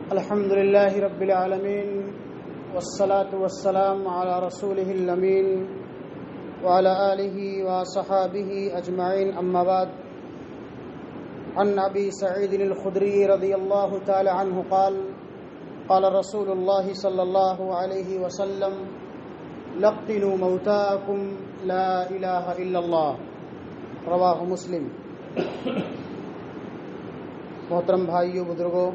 الحمد لله رب العالمين والصلاة والسلام على رسوله الأمين وعلى آله وصحابه أجمعين أما بعد عن أبي سعيد الخدري رضي الله تعالى عنه قال قال رسول الله صلى الله عليه وسلم لقنوا موتاكم لا إله إلا الله رواہ مسلم۔ محترم بھائیو بزرگوں،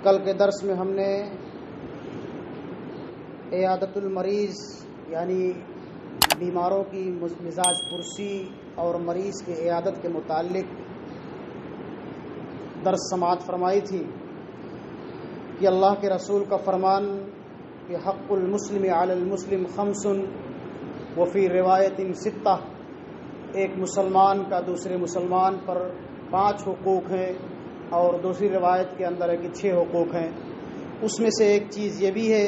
کل کے درس میں ہم نے عیادت المریض یعنی بیماروں کی مزاج پرسی اور مریض کی عیادت کے متعلق درس سماعت فرمائی تھی کہ اللہ کے رسول کا فرمان کہ حق المسلم علی المسلم خمس وفی روایت ستہ، ایک مسلمان کا دوسرے مسلمان پر 5 حقوق ہیں اور دوسری روایت کے اندر ہے کہ 6 حقوق ہیں۔ اس میں سے ایک چیز یہ بھی ہے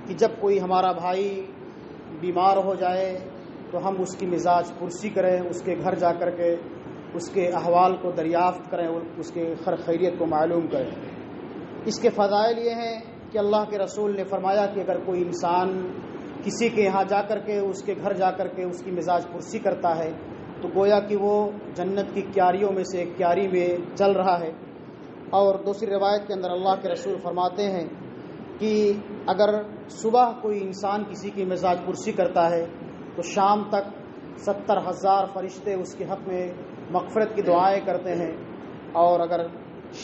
کہ جب کوئی ہمارا بھائی بیمار ہو جائے تو ہم اس کی مزاج پرسی کریں، اس کے گھر جا کر کے اس کے احوال کو دریافت کریں اور اس کے خیریت کو معلوم کریں۔ اس کے فضائل یہ ہیں کہ اللہ کے رسول نے فرمایا کہ اگر کوئی انسان کسی کے یہاں جا کر کے اس کے گھر جا کر کے اس کی مزاج پرسی کرتا ہے تو گویا کہ وہ جنت کی کیاریوں میں سے ایک کیاری میں چل رہا ہے۔ اور دوسری روایت کے اندر اللہ کے رسول فرماتے ہیں کہ اگر صبح کوئی انسان کسی کی مزاج پرسی کرتا ہے تو شام تک 70,000 فرشتے اس کے حق میں مغفرت کی دعائیں کرتے ہیں، اور اگر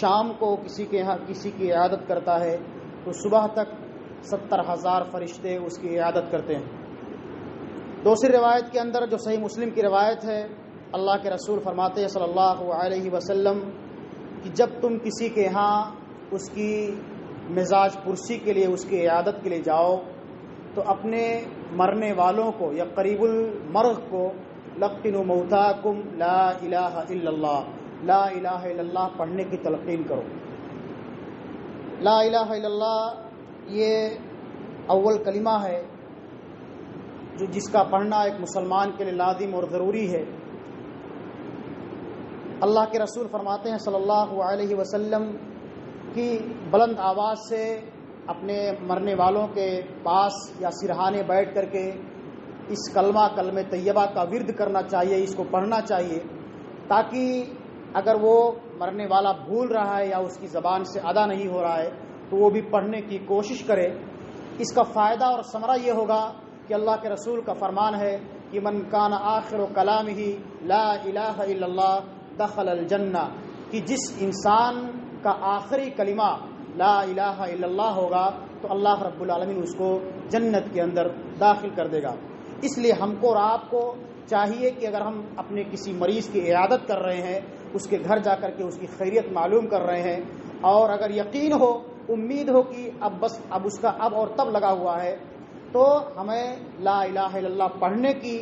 شام کو کسی کے یہاں کسی کی عیادت کرتا ہے تو صبح تک 70,000 فرشتے اس کی عیادت کرتے ہیں۔ دوسری روایت کے اندر جو صحیح مسلم کی روایت ہے، اللہ کے رسول فرماتے ہیں صلی اللہ علیہ وسلم کہ جب تم کسی کے ہاں اس کی مزاج پرسی کے لیے اس کی عیادت کے لیے جاؤ تو اپنے مرنے والوں کو یا قریب المرغ کو لقنوا موتاکم لا الہ الا اللہ، لا الہ الا اللہ پڑھنے کی تلقین کرو۔ لا الہ الا اللہ یہ اول کلمہ ہے جس کا پڑھنا ایک مسلمان کے لیے لازم اور ضروری ہے۔ اللہ کے رسول فرماتے ہیں صلی اللہ علیہ وسلم کہ بلند آواز سے اپنے مرنے والوں کے پاس یا سرہانے بیٹھ کر کے اس کلمہ طیبہ کا ورد کرنا چاہیے، اس کو پڑھنا چاہیے، تاکہ اگر وہ مرنے والا بھول رہا ہے یا اس کی زبان سے ادا نہیں ہو رہا ہے تو وہ بھی پڑھنے کی کوشش کرے۔ اس کا فائدہ اور ثمرہ یہ ہوگا کہ اللہ کے رسول کا فرمان ہے کہ من کان آخر کلامہ لا الہ الا اللہ دخل الجنہ، کہ جس انسان کا آخری کلمہ لا الہ الا اللہ ہوگا تو اللہ رب العالمین اس کو جنت کے اندر داخل کر دے گا۔ اس لیے ہم کو اور آپ کو چاہیے کہ اگر ہم اپنے کسی مریض کی عیادت کر رہے ہیں، اس کے گھر جا کر کے اس کی خیریت معلوم کر رہے ہیں، اور اگر یقین ہو، امید ہو کہ اب اس کا اب اور تب لگا ہوا ہے، تو ہمیں لا الہ الا اللہ پڑھنے کی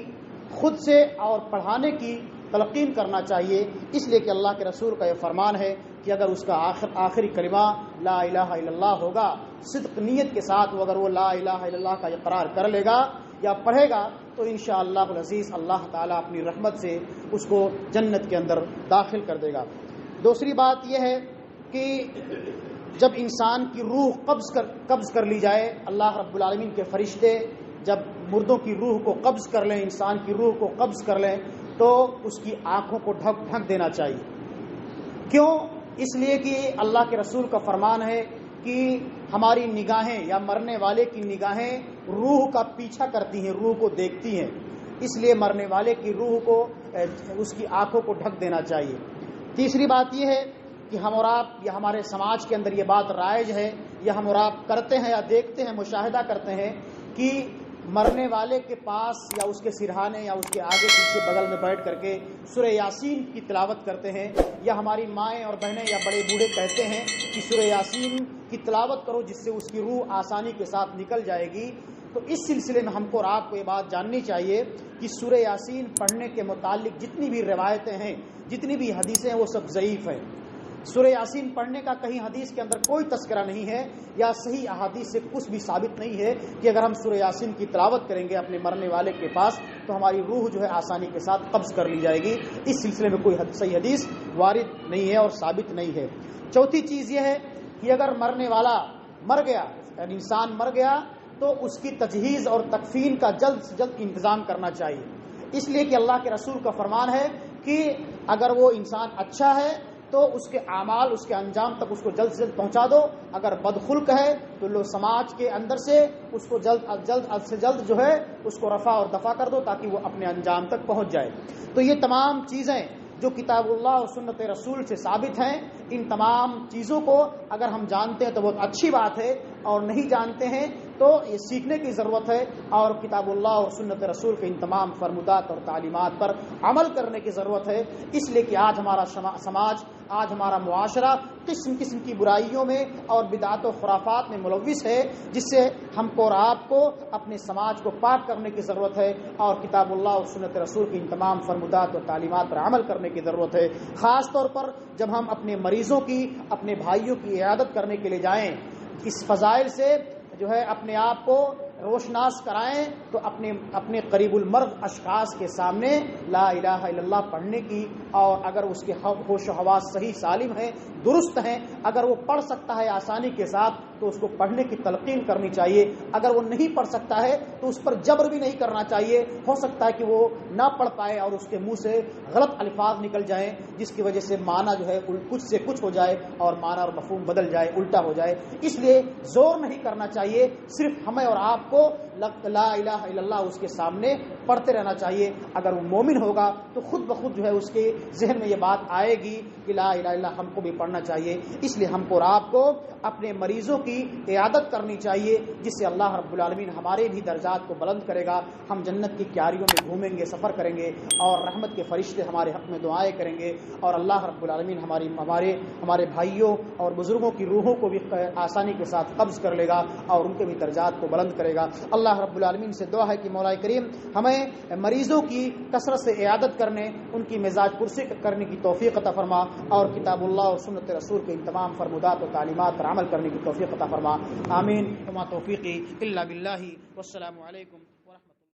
خود سے اور پڑھانے کی تلقین کرنا چاہیے، اس لیے کہ اللہ کے رسول کا یہ فرمان ہے کہ اگر اس کا آخری کلمہ لا الہ الا اللہ ہوگا، صدق نیت کے ساتھ اگر وہ لا الہ الا اللہ کا اقرار کر لے گا یا پڑھے گا تو انشاءاللہ العزیز اللہ تعالیٰ اپنی رحمت سے اس کو جنت کے اندر داخل کر دے گا۔ دوسری بات یہ ہے کہ جب انسان کی روح قبض کر لی جائے، اللہ رب العالمین کے فرشتے جب مردوں کی روح کو قبض کر لیں، انسان کی روح کو قبض کر لیں تو اس کی آنکھوں کو ڈھک دینا چاہیے۔ کیوں؟ اس لیے کہ اللہ کے رسول کا فرمان ہے کہ ہماری نگاہیں یا مرنے والے کی نگاہیں روح کا پیچھا کرتی ہیں، روح کو دیکھتی ہیں، اس لیے مرنے والے کی روح کو اس کی آنکھوں کو ڈھک دینا چاہیے۔ تیسری بات یہ ہے کہ ہم اور آپ یا ہمارے سماج کے اندر یہ بات رائج ہے یا ہم اور آپ کرتے ہیں یا دیکھتے ہیں، مشاہدہ کرتے ہیں کہ مرنے والے کے پاس یا اس کے سرہانے یا اس کے آگے پیچھے بغل میں بیٹھ کر کے سورہ یاسین کی تلاوت کرتے ہیں، یا ہماری مائیں اور بہنیں یا بڑے بوڑھے کہتے ہیں کہ سورہ یاسین کی تلاوت کرو جس سے اس کی روح آسانی کے ساتھ نکل جائے گی۔ تو اس سلسلے میں ہم کو اور آپ کو یہ بات جاننی چاہیے کہ سورہ یاسین پڑھنے کے متعلق جتنی بھی روایتیں ہیں، جتنی بھی حدیثیں ہیں، وہ سب ضعیف ہیں۔ سورہ یاسین پڑھنے کا کہیں حدیث کے اندر کوئی تذکرہ نہیں ہے یا صحیح احادیث سے کچھ بھی ثابت نہیں ہے کہ اگر ہم سورہ یاسین کی تلاوت کریں گے اپنے مرنے والے کے پاس تو ہماری روح جو ہے آسانی کے ساتھ قبض کر لی جائے گی۔ اس سلسلے میں کوئی صحیح حدیث وارد نہیں ہے اور ثابت نہیں ہے۔ چوتھی چیز یہ ہے کہ اگر مرنے والا مر گیا، یعنی انسان مر گیا، تو اس کی تجہیز اور تکفین کا جلد سے جلد انتظام کرنا چاہیے، اس لیے کہ اللہ کے رسول کا فرمان ہے کہ اگر وہ انسان اچھا ہے تو اس کے اعمال، اس کے انجام تک اس کو جلد سے جلد پہنچا دو، اگر بدخلق ہے تو لو سماج کے اندر سے اس کو جلد سے جلد جو ہے اس کو رفع اور دفع کر دو تاکہ وہ اپنے انجام تک پہنچ جائے۔ تو یہ تمام چیزیں جو کتاب اللہ اور سنت رسول سے ثابت ہیں، ان تمام چیزوں کو اگر ہم جانتے ہیں تو بہت اچھی بات ہے، اور نہیں جانتے ہیں تو یہ سیکھنے کی ضرورت ہے، اور کتاب اللہ اور سنت رسول کے ان تمام فرمودات اور تعلیمات پر عمل کرنے کی ضرورت ہے، اس لیے کہ آج ہمارا سماج، آج ہمارا معاشرہ قسم قسم کی برائیوں میں اور بدعات و خرافات میں ملوث ہے، جس سے ہم کو اور آپ کو اپنے سماج کو پاک کرنے کی ضرورت ہے، اور کتاب اللہ اور سنت رسول کی ان تمام فرمودات اور تعلیمات پر عمل کرنے کی ضرورت ہے، خاص طور پر جب ہم اپنے مریضوں کی، اپنے بھائیوں کی عیادت کرنے کے لیے جائیں، اس فضائل سے جو ہے اپنے آپ کو روشناس کرائیں، تو اپنے قریب المرگ اشخاص کے سامنے لا الہ الا اللہ پڑھنے کی، اور اگر اس کے ہوش و حواس صحیح سالم ہیں، درست ہیں، اگر وہ پڑھ سکتا ہے آسانی کے ساتھ تو اس کو پڑھنے کی تلقین کرنی چاہیے، اگر وہ نہیں پڑھ سکتا ہے تو اس پر جبر بھی نہیں کرنا چاہیے، ہو سکتا ہے کہ وہ نہ پڑھ پائے اور اس کے منہ سے غلط الفاظ نکل جائیں جس کی وجہ سے معنی جو ہے کچھ سے کچھ ہو جائے اور معنی اور مفہوم بدل جائے، الٹا ہو جائے، اس لیے زور نہیں کرنا چاہیے، صرف ہمیں اور آپ کو لا الہ الا اللہ اس کے سامنے پڑھتے رہنا چاہیے، اگر وہ مومن ہوگا تو خود بخود جو ہے اس کے ذہن میں یہ بات آئے گی کہ لا الہ الا اللہ ہم کو بھی پڑھنا چاہیے، اس لیے ہم کو اور آپ کو اپنے مریضوں کی عیادت کرنی چاہیے، جس سے اللہ رب العالمین ہمارے بھی درجات کو بلند کرے گا، ہم جنت کی کیاریوں میں گھومیں گے، سفر کریں گے، اور رحمت کے فرشتے ہمارے حق میں دعائیں کریں گے، اور اللہ رب العالمین ہمارے بھائیوں اور بزرگوں کی روحوں کو بھی آسانی کے ساتھ قبض کر لے گا اور ان کے بھی درجات کو بلند کرے گا۔ اللہ رب العالمین سے دعا ہے کہ مولا کریم ہمیں مریضوں کی کثرت سے عیادت کرنے، ان کی مزاج پرسی کرنے کی توفیق عطا فرما، اور کتاب اللہ اور سنت رسول کے ان تمام فرمودات و تعلیمات پر عمل کرنے کی توفیق عطا فرما، آمین۔ وما توفیقی الا باللہ، والسلام علیکم۔